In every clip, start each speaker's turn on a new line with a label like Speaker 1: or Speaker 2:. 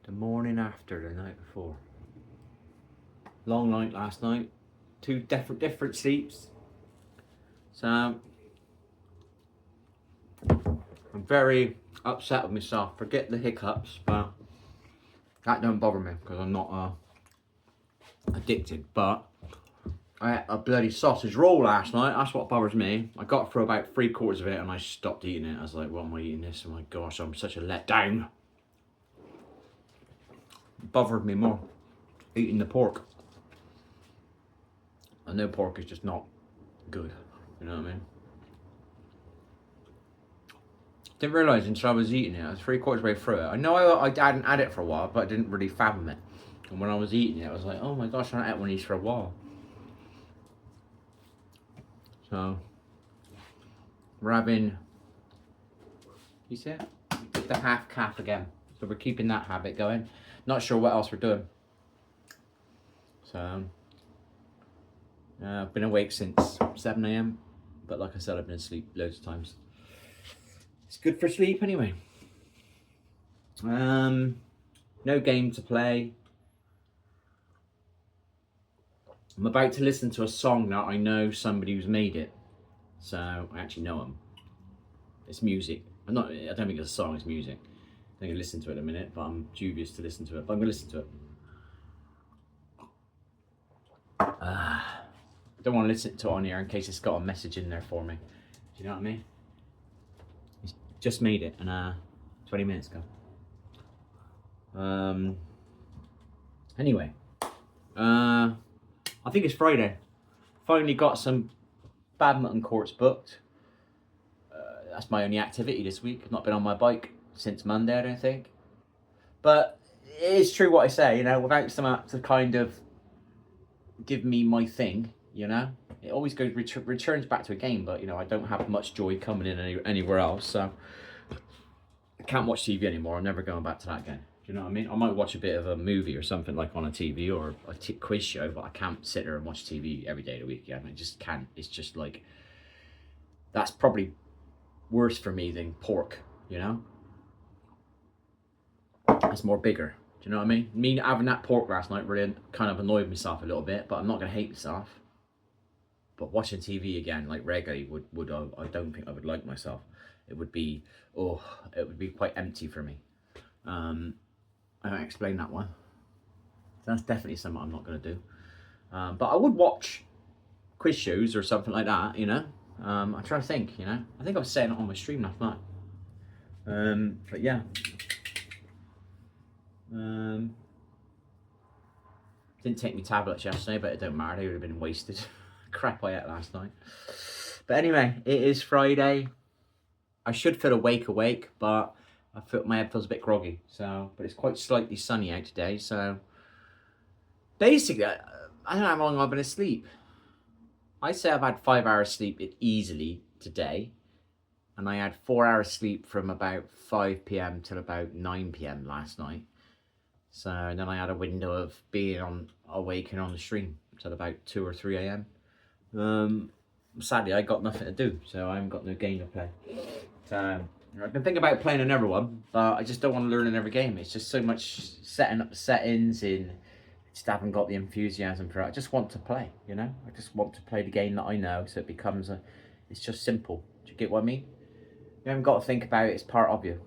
Speaker 1: the morning after the night before. Long night last night. Two different sleeps. So I'm very upset with myself. Forget the hiccups, but that don't bother me because I'm not addicted. But I had a bloody sausage roll last night. That's what bothers me. I got through about 3/4 of it and I stopped eating it. I was like, what am I eating this? Oh my gosh, I'm such a letdown. It bothered me more eating the pork. I know pork is just not good. You know what I mean? Didn't realise until I was eating it. I was 3/4 way through it. I know I hadn't had it for a while, but I didn't really fathom it. And when I was eating it, I was like, oh my gosh, I haven't had one of these for a while. So we're having, you see it? The half calf again. So we're keeping that habit going. Not sure what else we're doing. So I've been awake since 7 a.m. But like I said, I've been asleep loads of times. It's good for sleep anyway. No game to play. I'm about to listen to a song that I know somebody who's made it. So I actually know them. It's music. I don't think it's a song, it's music. I'm going to listen to it in a minute, but I'm dubious to listen to it. But I'm going to listen to it. Don't want to listen to it on here in case it's got a message in there for me. Do you know what I mean? He's just made it 20 minutes ago. Anyway, I think it's Friday. Finally got some badminton courts booked. That's my only activity this week. I've not been on my bike since Monday, I don't think. But it is true what I say, you know, without someone to kind of give me my thing, you know. It always goes returns back to a game, but you know, I don't have much joy coming in anywhere else, so I can't watch TV anymore. I'm never going back to that again. Do you know what I mean? I might watch a bit of a movie or something like on a TV or a quiz show, but I can't sit there and watch TV every day of the week again. I just can't. It's just like, that's probably worse for me than pork, you know? It's more bigger. Do you know what I mean? Me having that pork last night really kind of annoyed myself a little bit, but I'm not going to hate myself. But watching TV again, like regularly, would I don't think I would like myself. It would be, it would be quite empty for me. I don't explain that one. That's definitely something I'm not going to do. But I would watch quiz shows or something like that, you know. I'm trying to think, you know. I think I was saying it on my stream last night. But yeah. Didn't take me tablets yesterday, but it don't matter. They would have been wasted. Crap I ate last night. But anyway, it is Friday. I should feel awake, but I feel my head feels a bit groggy. So, but it's quite slightly sunny out today. So, basically, I don't know how long I've been asleep. I say I've had 5 hours sleep easily today, and I had 4 hours sleep from about 5 p.m. till about 9 p.m. last night. So, and then I had a window of being awake and on the stream till about 2 or 3 a.m. Sadly, I got nothing to do, so I haven't got no game to play. So I can think about playing another one, but I just don't want to learn another game. It's just so much setting up the settings and just haven't got the enthusiasm for it. I just want to play, you know? I just want to play the game that I know, so it becomes it's just simple. Do you get what I mean? You haven't got to think about it, it's part of you.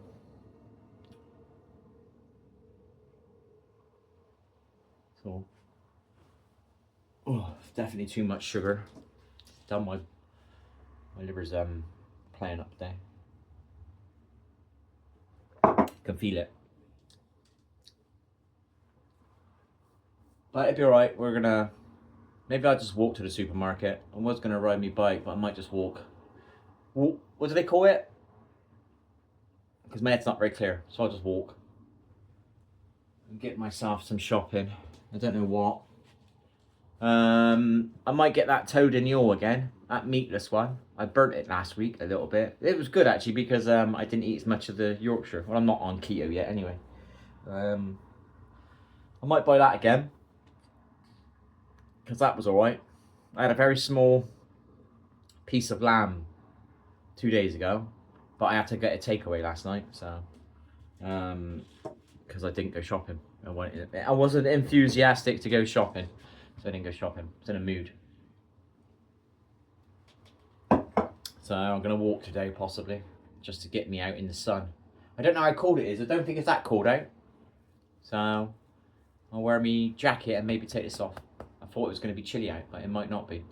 Speaker 1: So, definitely too much sugar. Done my liver's playing up today. Can feel it. But it'll be alright. Maybe I'll just walk to the supermarket. I was gonna ride my bike, but I might just walk. What do they call it? Because my head's not very clear, so I'll just walk and get myself some shopping. I don't know what. I might get that toad in the oil again, that meatless one. I burnt it last week a little bit. It was good actually because I didn't eat as much of the Yorkshire. Well, I'm not on keto yet anyway. I might buy that again because that was alright. I had a very small piece of lamb 2 days ago, but I had to get a takeaway last night, so because because I didn't go shopping. I wasn't enthusiastic to go shopping, so I didn't go shopping. I was in a mood. So I'm going to walk today, possibly, just to get me out in the sun. I don't know how cold it is. I don't think it's that cold out. So I'll wear my jacket and maybe take this off. I thought it was going to be chilly out, but it might not be.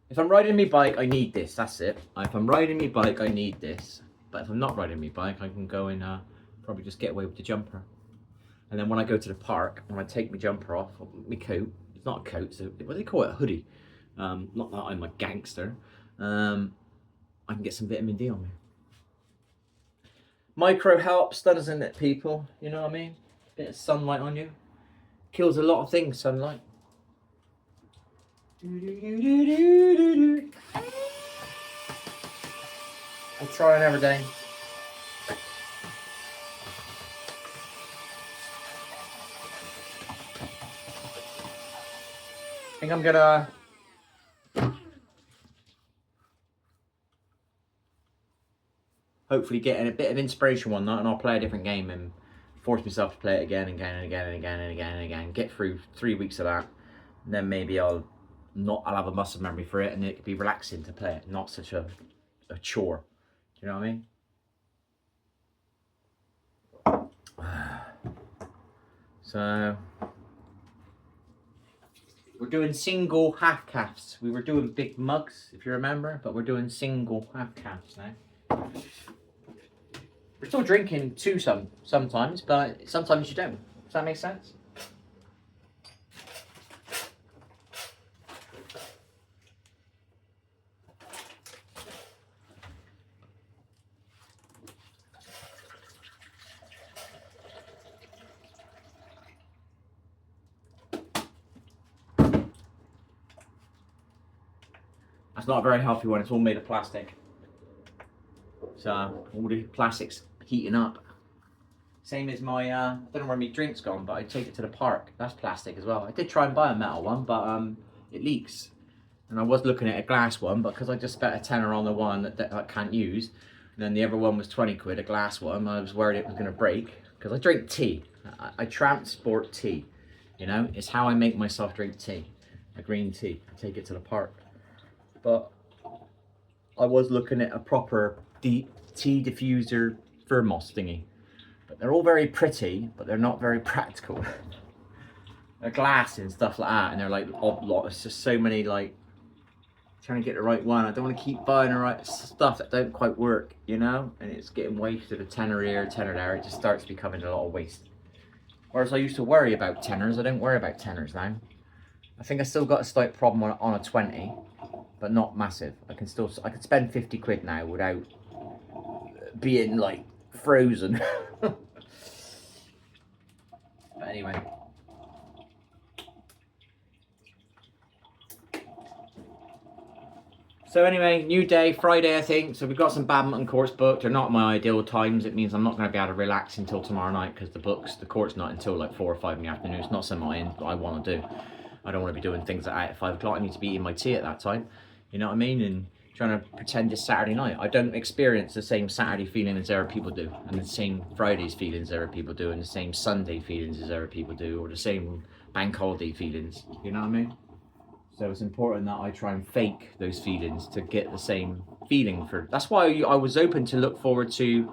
Speaker 1: If I'm riding my bike, I need this. That's it. If I'm riding my bike, I need this. But if I'm not riding my bike, I can go and probably just get away with the jumper. And then when I go to the park, when I take my jumper off, my coat, it's not a coat, so what do they call it? A hoodie. Not that I'm a gangster. I can get some vitamin D on me. Micro helps, doesn't it, people? You know what I mean? Bit of sunlight on you. Kills a lot of things, sunlight. I try and every day. I think I'm gonna hopefully get a bit of inspiration one night, and I'll play a different game and force myself to play it again and again and again and again and again and again. Get through 3 weeks of that, and then maybe I'll have a muscle memory for it, and it could be relaxing to play it, not such a chore. Do you know what I mean? So we're doing single half calves. We were doing big mugs, if you remember, but we're doing single half calves now. We're still drinking two sometimes, but sometimes you don't. Does that make sense? That's not a very healthy one. It's all made of plastic. So all the plastic's heating up. Same as my, I don't know where my drink's gone, but I take it to the park. That's plastic as well. I did try and buy a metal one, but it leaks. And I was looking at a glass one, but because I just spent a tenner on the one that I can't use, and then the other one was 20 quid, a glass one, I was worried it was going to break. Because I drink tea. I transport tea. You know, it's how I make myself drink tea. A green tea. I take it to the park. But I was looking at a proper tea diffuser thermos thingy. But they're all very pretty, but they're not very practical. They're glass and stuff like that, and they're like oblong. It's just so many, like, trying to get the right one. I don't want to keep buying the right stuff that don't quite work, you know? And it's getting wasted, a tenner here, a tenner there. It just starts becoming a lot of waste. Whereas I used to worry about tenners, I don't worry about tenners now. I think I still got a slight problem on a 20, but not massive. I could spend 50 quid now without being like frozen. But anyway. So anyway, new day, Friday I think. So we've got some badminton courts booked. They're not my ideal times. It means I'm not going to be able to relax until tomorrow night because the court's not until like 4 or 5 in the afternoon. It's not something I want to do. I don't want to be doing things at 5 o'clock. I need to be eating my tea at that time. You know what I mean? And trying to pretend it's Saturday night. I don't experience the same Saturday feeling as other people do, and the same Friday's feelings other people do, and the same Sunday feelings as other people do, or the same bank holiday feelings. You know what I mean? So it's important that I try and fake those feelings to get the same feeling for. That's why I was open to look forward to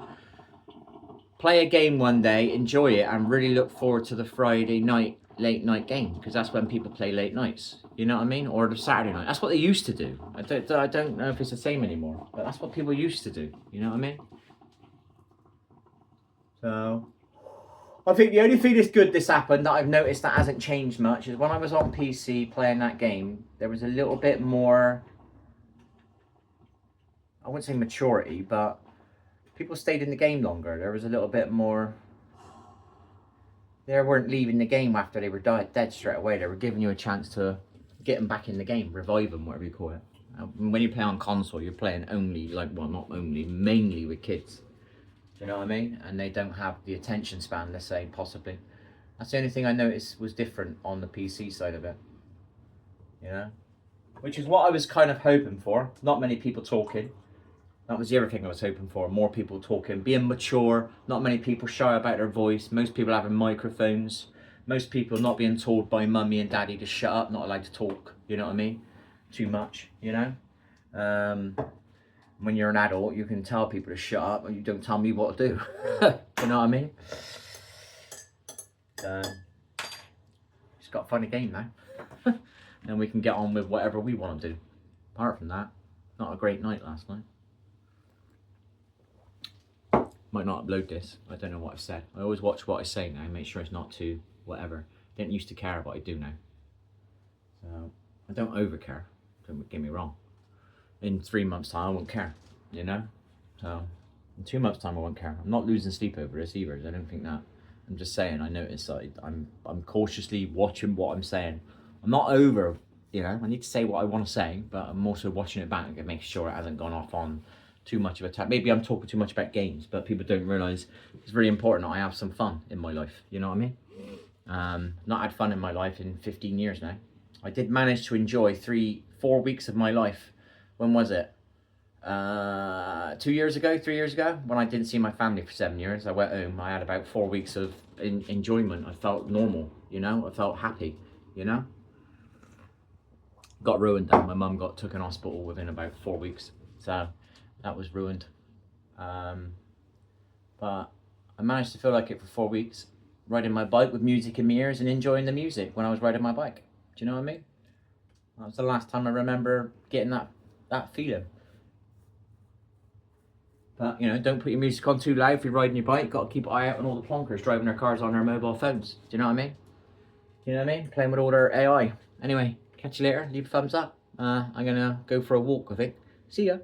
Speaker 1: play a game one day, enjoy it, and really look forward to the Friday night, late night game, because that's when people play late nights. You know what I mean? Or the Saturday night. That's what they used to do. I don't know if it's the same anymore, but that's what people used to do. You know what I mean? So I think the only thing that's good this happened that I've noticed that hasn't changed much is when I was on PC playing that game, there was a little bit more, I wouldn't say maturity, but people stayed in the game longer. There was a little bit more, they weren't leaving the game after they were dead straight away. They were giving you a chance to get them back in the game, revive them, whatever you call it. When you play on console, you're playing only, like, well, not only, mainly with kids. Do you know what I mean? And they don't have the attention span, let's say, possibly. That's the only thing I noticed was different on the PC side of it. You know? Which is what I was kind of hoping for. Not many people talking. That was the other thing I was hoping for. More people talking, being mature. Not many people shy about their voice. Most people having microphones. Most people not being told by mummy and daddy to shut up, not allowed to talk. You know what I mean? Too much, you know? When you're an adult, you can tell people to shut up and you don't tell me what to do. You know what I mean? Just got to find a game now. Then we can get on with whatever we want to do. Apart from that, not a great night last night. Might not upload this. I don't know what I've said. I always watch what I say now, make sure it's not too whatever. Didn't used to care, but I do now. So I don't over care. Don't get me wrong. In 3 months' time, I won't care. You know. So in 2 months' time, I won't care. I'm not losing sleep over this either. I don't think that. I'm just saying. I notice that I'm cautiously watching what I'm saying. I'm not over. You know. I need to say what I want to say, but I'm also watching it back and making sure it hasn't gone off on too much of a tap. Maybe I'm talking too much about games, but people don't realise it's really important that I have some fun in my life. You know what I mean? Not had fun in my life in 15 years now. I did manage to enjoy 4 weeks of my life. When was it? 2 years ago, 3 years ago, when I didn't see my family for 7 years. I went home. I had about 4 weeks of enjoyment. I felt normal, you know. I felt happy, you know. Got ruined then. My mum got took in hospital within about 4 weeks, so that was ruined. But I managed to feel like it for 4 weeks, riding my bike with music in my ears and enjoying the music when I was riding my bike. Do you know what I mean? That was the last time I remember getting that feeling. But, you know, don't put your music on too loud if you're riding your bike. Got to keep an eye out on all the plonkers driving their cars on their mobile phones. Do you know what I mean? You know what I mean? Playing with all their AI. Anyway, catch you later. Leave a thumbs up. I'm going to go for a walk, I think. See ya.